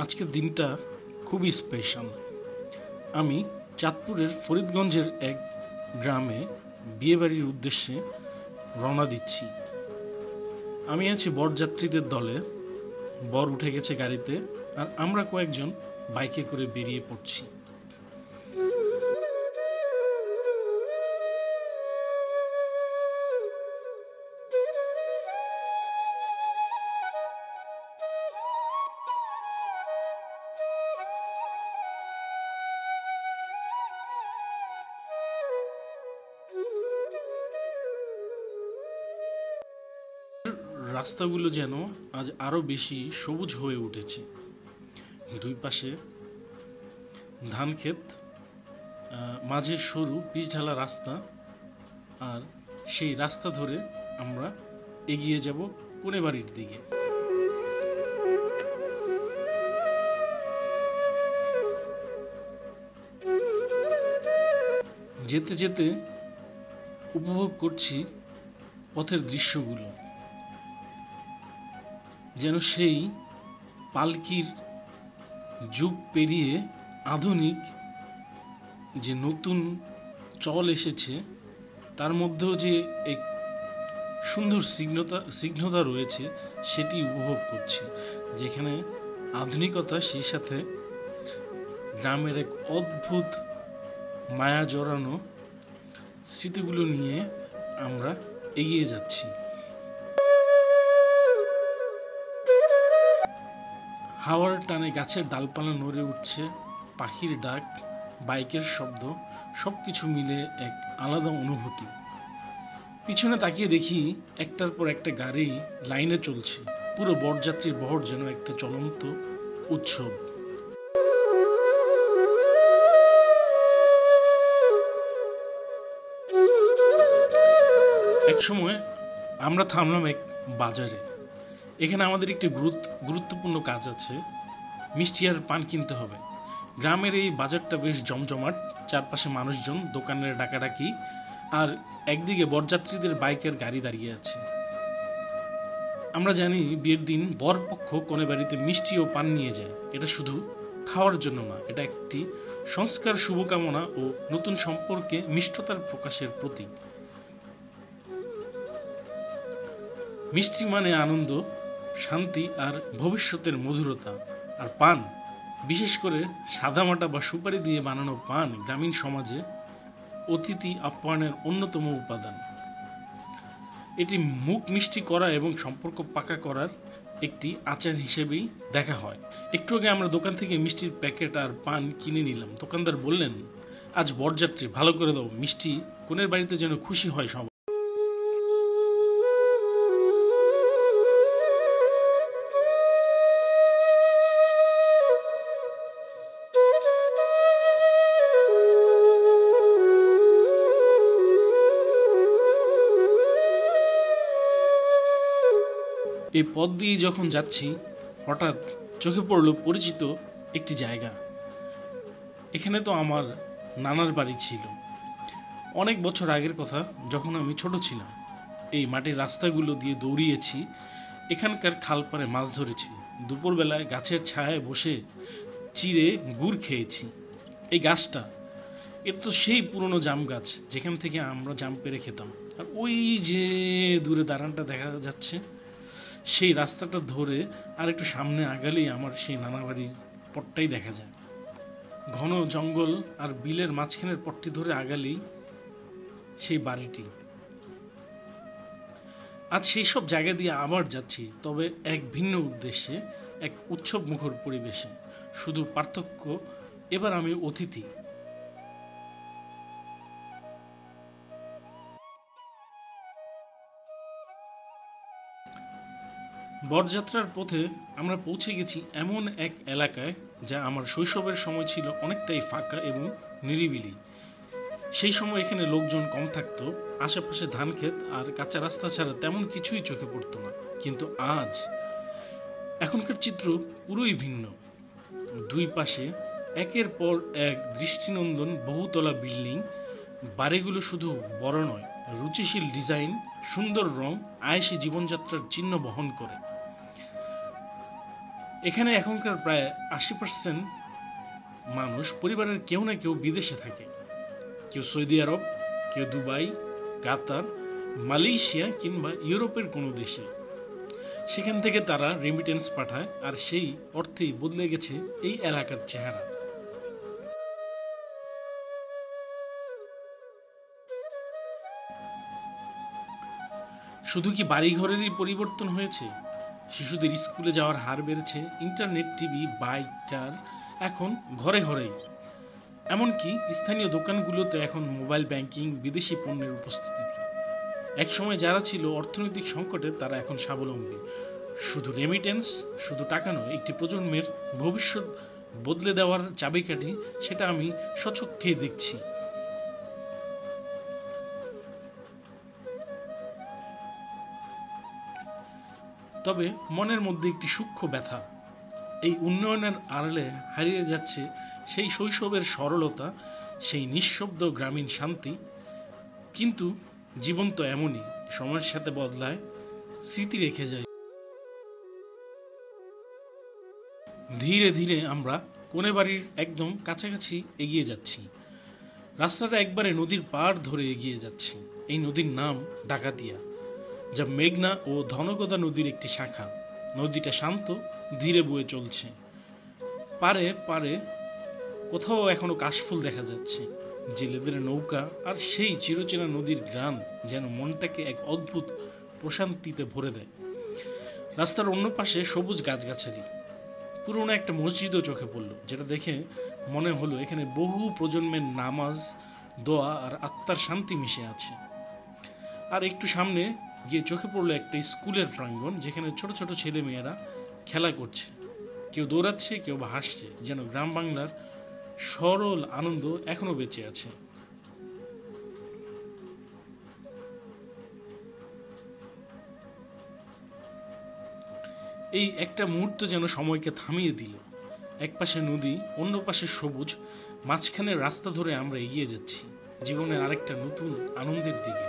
আজকের দিনটা খুবই স্পেশাল। আমি চাঁদপুরের ফরিদগঞ্জের এক গ্রামে বিয়েবাড়ির উদ্দেশ্যে রওনা দিচ্ছি। আমি আছি বরযাত্রীদের দলে। বর উঠে গেছে গাড়িতে, আর আমরা কয়েকজন বাইকে করে বেরিয়ে পড়ছি। রাস্তাগুলো যেন আজ আরো বেশি সবুজ হয়ে উঠেছে। দুই পাশে ধান ক্ষেত, মাঝে সরু পিচ ঢালা রাস্তা, আর সেই রাস্তা ধরে আমরা এগিয়ে যাব কোনেবাড়ির দিকে। যেতে যেতে উপভোগ করছি পথের দৃশ্যগুলো, যেন সেই পালকির যুগ পেরিয়ে আধুনিক যে নতুন চল এসেছে, তার মধ্যেও যে এক সুন্দর স্নিগ্ধতা রয়েছে সেটি উপভোগ করছি। যেখানে আধুনিকতা সেই সাথে গ্রামের এক অদ্ভুত মায়া জড়ানো স্মৃতিগুলো নিয়ে আমরা এগিয়ে যাচ্ছি। হাওয়ার টানে গাছের ডালপালা নড়ে উঠছে, পাখির ডাক, বাইকের শব্দ, সবকিছু মিলে এক আলাদা অনুভূতি। পিছনে তাকিয়ে দেখি একটার পর একটা গাড়ি লাইনে চলছে। পুরো বরযাত্রীর বহর যেন একটা চলন্ত উৎসব। এক সময় আমরা থামলাম এক বাজারে। এখানে আমাদের একটি গুরুত্বপূর্ণ কাজ আছে, মিষ্টি আর পান কিনতে হবে। গ্রামের এই বাজারটা বেশ জমজমাট, চারপাশে মানুষজন, দোকানের ডাকাডাকি, আর একদিকে বরযাত্রীদের বাইকের গাড়ি দাঁড়িয়ে আছে। আমরা জানি বিয়ের দিন বরপক্ষ কনে বাড়িতে মিষ্টি ও পান নিয়ে যায়। এটা শুধু খাওয়ার জন্য না, এটা একটি সংস্কার, শুভকামনা ও নতুন সম্পর্কে মিষ্টতার প্রকাশের প্রতীক। মিষ্টি মানে আনন্দ, শান্তি আর ভবিষ্যতের মধুরতা। আর পান, বিশেষ করে সাদামাটা বা সুপারি দিয়ে বানানো পান, গ্রামীণ সমাজে অতিথি আপ্যায়নের অন্যতম উপাদান। এটি মুখ মিষ্টি করা এবং সম্পর্ক পাকা করার একটি আচার হিসেবেই দেখা হয়। একটু আগে আমরা দোকান থেকে মিষ্টির প্যাকেট আর পান কিনে নিলাম। দোকানদার বললেন, আজ বরযাত্রী, ভালো করে দাও, মিষ্টি কনের বাড়িতে যেন খুশি হয় সবাই। এই পথ দিয়ে যখন যাচ্ছি, হঠাৎ চোখে পড়ল পরিচিত একটি জায়গা। এখানে তো আমার নানার বাড়ি ছিল। অনেক বছর আগের কথা, যখন আমি ছোট ছিলাম। এই মাটির রাস্তাগুলো দিয়ে দৌড়িয়েছি, এখানকার খালপাড়ে মাছ ধরেছি, দুপুরবেলায় গাছের ছায়ায় বসে চিড়ে গুড় খেয়েছি। এই গাছটা, এটা তো সেই পুরনো জাম গাছ যেখান থেকে আমরা জাম পেড়ে খেতাম। আর ওই যে দূরে দালানটা দেখা যাচ্ছে, সেই রাস্তাটা ধরে আর একটু সামনে আগালেই আমার সেই নানা বাড়ির পথটাই দেখা যায়। ঘন জঙ্গল আর বিলের মাঝখানের পথটি ধরে আগালেই সেই বাড়িটি। আজ সেই সব জায়গা দিয়ে আবার যাচ্ছি, তবে এক ভিন্ন উদ্দেশ্যে, এক উৎসব মুখর পরিবেশে। শুধু পার্থক্য, এবার আমি অতিথি। বরযাত্রার পথে আমরা পৌঁছে গেছি এমন এক এলাকায় যা আমার শৈশবের সময় ছিল অনেকটাই ফাঁকা এবং নিরিবিলি। সেই সময় এখানে লোকজন কম থাকতো, আশেপাশে ধান ক্ষেত আর কাঁচা রাস্তা ছাড়া তেমন কিছুই চোখে পড়তো না। কিন্তু আজ এখনকার চিত্র পুরোই ভিন্ন। দুই পাশে একের পর এক দৃষ্টিনন্দন বহুতলা বিল্ডিং। বাড়িগুলো শুধু বড় নয়, রুচিশীল ডিজাইন, সুন্দর রং, আয়েশি জীবনযাত্রার চিহ্ন বহন করে। এখানে এখনকার প্রায় 80% মানুষ পরিবারের কেউ না কেউ বিদেশে থাকে। কেউ সৌদি আরব, কেউ দুবাই, কাতার, মালয়েশিয়া কিংবা ইউরোপের কোনো দেশে। সেখান থেকে তারা রেমিটেন্স পাঠায়, আর সেই অর্থেই বদলে গেছে এই এলাকার চেহারা। শুধু কি বাড়িঘরেরই পরিবর্তন হয়েছে? শিশুদের স্কুলে যাওয়ার হার বেড়েছে, ইন্টারনেট, টিভি, বাইক, কার এখন ঘরে ঘরেই। এমনকি স্থানীয় দোকানগুলোতে এখন মোবাইল ব্যাংকিং, বিদেশি পণ্যের উপস্থিতি। একসময় যারা ছিল অর্থনৈতিক সংকটে, তারা এখন স্বাবলম্বী। শুধু রেমিটেন্স, শুধু টাকা নয়, একটি প্রজন্মের ভবিষ্যৎ বদলে দেওয়ার চাবিকাঠি, সেটা আমি স্বচক্ষেই দেখছি। তবে মনের মধ্যে একটি সূক্ষ্ম ব্যথা। এই উন্নয়নের আড়ালে হারিয়ে যাচ্ছে সেই শৈশবের সরলতা, সেই নিঃশব্দ গ্রামীণ শান্তি। কিন্তু জীবন তো এমনই, সময়ের সাথে বদলায়, স্মৃতি রেখে যায়। ধীরে ধীরে আমরা কোণে বাড়ির একদম কাছাকাছি এগিয়ে যাচ্ছি। রাস্তাটা একবারে নদীর পাড় ধরে এগিয়ে যাচ্ছে। এই নদীর নাম ডাকাতিয়া, যা মেঘনা ও ধনগদা নদীর একটি শাখা। নদীটা শান্ত, ধীরে বয়ে চলছে। পারে পারে কোথাও এখনো কাশফুল দেখা যাচ্ছে, জেলেদের নৌকা, আর সেই চিরচেনা নদীর গ্রাম যেন মনটাকে এক অদ্ভুত প্রশান্তিতে ভরে দেয়। রাস্তার অন্য পাশে সবুজ গাছগাছালি, পুরোনো একটা মসজিদও চোখে পড়ল, যেটা দেখে মনে হলো এখানে বহু প্রজন্মের নামাজ, দোয়া আর আত্মার শান্তি মিশে আছে। আর একটু সামনে গিয়ে চোখে পড়লো একটা স্কুলের প্রাঙ্গণ, যেখানে ছোট ছোট ছেলে মেয়েরা খেলা করছে। কেউ দৌড়াচ্ছে, কেউ বা হাসছে, যেন গ্রাম বাংলার সরল আনন্দ এখনো বেঁচে আছে। এই একটা মুহূর্ত যেন সময়কে থামিয়ে দিল। এক পাশে নদী, অন্য পাশে সবুজ, মাঝখানে রাস্তা ধরে আমরা এগিয়ে যাচ্ছি জীবনের আরেকটা নতুন আনন্দের দিকে।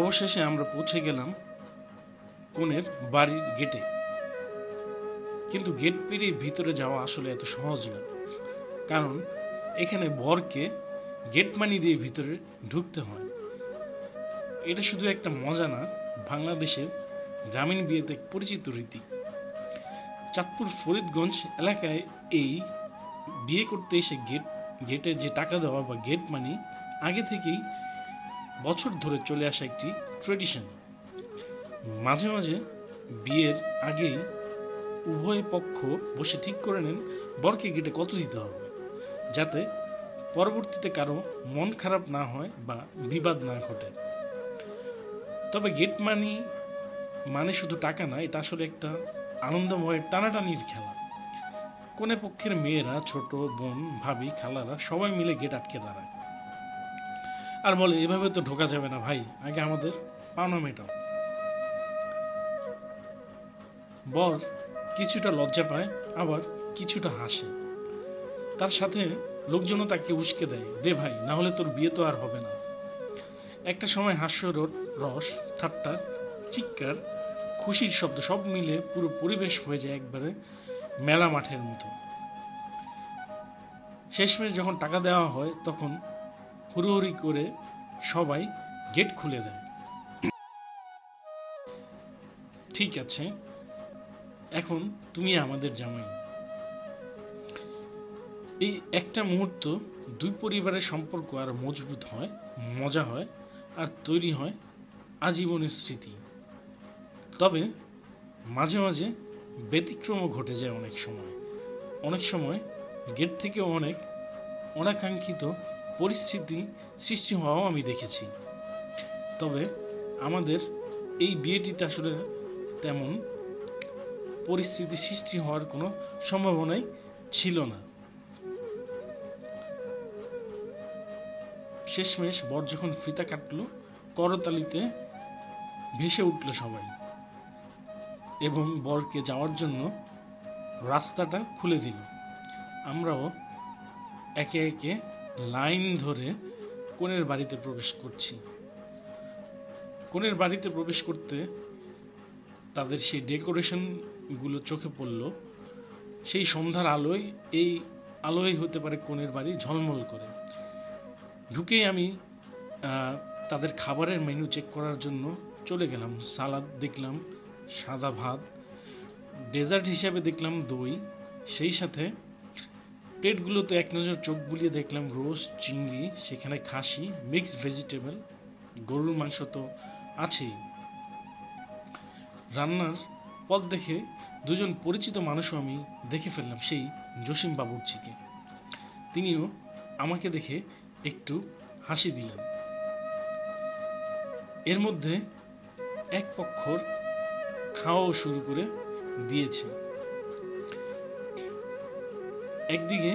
অবশেষে আমরা পৌঁছে গেলাম কনের বাড়ির গেটে। কিন্তু গেট পেরিয়ে ভিতরে যাওয়া আসলে এত সহজ না, কারণ এখানে বরকে গেট মানি দিয়ে ভিতরে ঢুকতে হয়। এটা শুধু একটা মজা না, বাংলাদেশের গ্রামীণ বিয়েতে পরিচিত রীতি। চাঁদপুর ফরিদগঞ্জ এলাকায় এই বিয়ে করতে এসে গেটে যে টাকা দেওয়া বা গেট মানি আগে থেকেই বছর ধরে চলে আসা একটি ট্রেডিশন। মাঝে মাঝে বিয়ের আগেই উভয় পক্ষ বসে ঠিক করে নেন বরকে গেটে কত দিতে হবে, যাতে পরবর্তীতে কারো মন খারাপ না হয় বা বিবাদ না ঘটে। তবে গেট মানি মানে শুধু টাকা না, এটা আসলে একটা আনন্দময় টানাটানির খেলা। কোনে পক্ষের মেয়েরা, ছোট বোন, ভাবি, খালারা সবাই মিলে গেট আটকে দাঁড়ায় আর বলে, এভাবে তো ঢোকা যাবে না ভাই, আগে আমাদের পাওনা মেটাও। বর কিছুটা লজ্জা পায়, আবার কিছুটা হাসে। তার সাথে লোকজনও তাকে উস্কে দেয়, দে ভাই, না হলে তোর বিয়ে তো আর হবে না। একটা সময় হাস্য রস, ঠাট্টা, চিৎকার, খুশির শব্দ সব মিলে পুরো পরিবেশ হয়ে যায় একবারে মেলা মাঠের মতো। শেষমেশ যখন টাকা দেওয়া হয়, তখন হুড়োহুড়ি করে সবাই গেট খুলে দেয়। ঠিক আছে, এখন তুমি আমাদের জামাই। এই একটা মুহূর্ত দুই পরিবারের সম্পর্ক আর মজবুত হয়, মজা হয়, আর তৈরি হয় আজীবনের স্মৃতি। তবে মাঝে মাঝে ব্যতিক্রমও ঘটে যায়। অনেক সময় গেট থেকে অনেক অনাকাঙ্ক্ষিত পরিস্থিতি সৃষ্টি হওয়াও আমি দেখেছি। তবে আমাদের এই বিয়েটিতে আসলে তেমন পরিস্থিতি সৃষ্টি হওয়ার কোনো সম্ভাবনাই ছিল না। শেষমেশ বর যখন ফিতা কাটলো, করতালিতে ভেসে উঠল সবাই এবং বরকে যাওয়ার জন্য রাস্তাটা খুলে দিল। আমরাও একে একে লাইন ধরে কনের বাড়িতে প্রবেশ করছি। কনের বাড়িতে প্রবেশ করতে তাদের সেই ডেকোরেশনগুলো চোখে পড়ল। সেই সন্ধ্যার আলোয়, এই আলোয় হতে পারে কনের বাড়ি ঝলমল করে। ঢুকেই আমি তাদের খাবারের মেনু চেক করার জন্য চলে গেলাম। সালাদ দেখলাম, সাদা ভাত, ডেজার্ট হিসাবে দেখলাম দই, সেই সাথে প্লেটগুলোতে এক নজর চোখ বুলিয়ে দেখলাম রোস্ট, চিংড়ি, সেখানে খাসি, মিক্সড ভেজিটেবল, গরুর মাংস তো আছেই। রান্নার পথ দেখে দুজন পরিচিত মানুষও আমি দেখে ফেললাম, সেই জসিম বাবুর্চিকে। তিনিও আমাকে দেখে একটু হাসি দিলেন। এর মধ্যে এক পক্ষর খাওয়াও শুরু করে দিয়েছে। একদিকে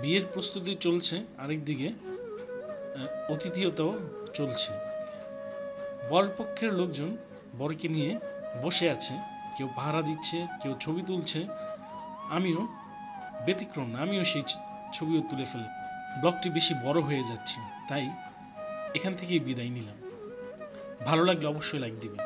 বিয়ের প্রস্তুতি চলছে, আরেকদিকে অতিথিয়তাও চলছে। বরপক্ষের লোকজন বরকে নিয়ে বসে আছে, কেউ পাহারা দিচ্ছে, কেউ ছবি তুলছে। আমিও ব্যতিক্রম না, আমিও সেই ছবিও তুলে ফেললাম। ব্লগটি বেশি বড় হয়ে যাচ্ছে, তাই এখান থেকেই বিদায় নিলাম। ভালো লাগলে অবশ্যই লাইক দিবেন।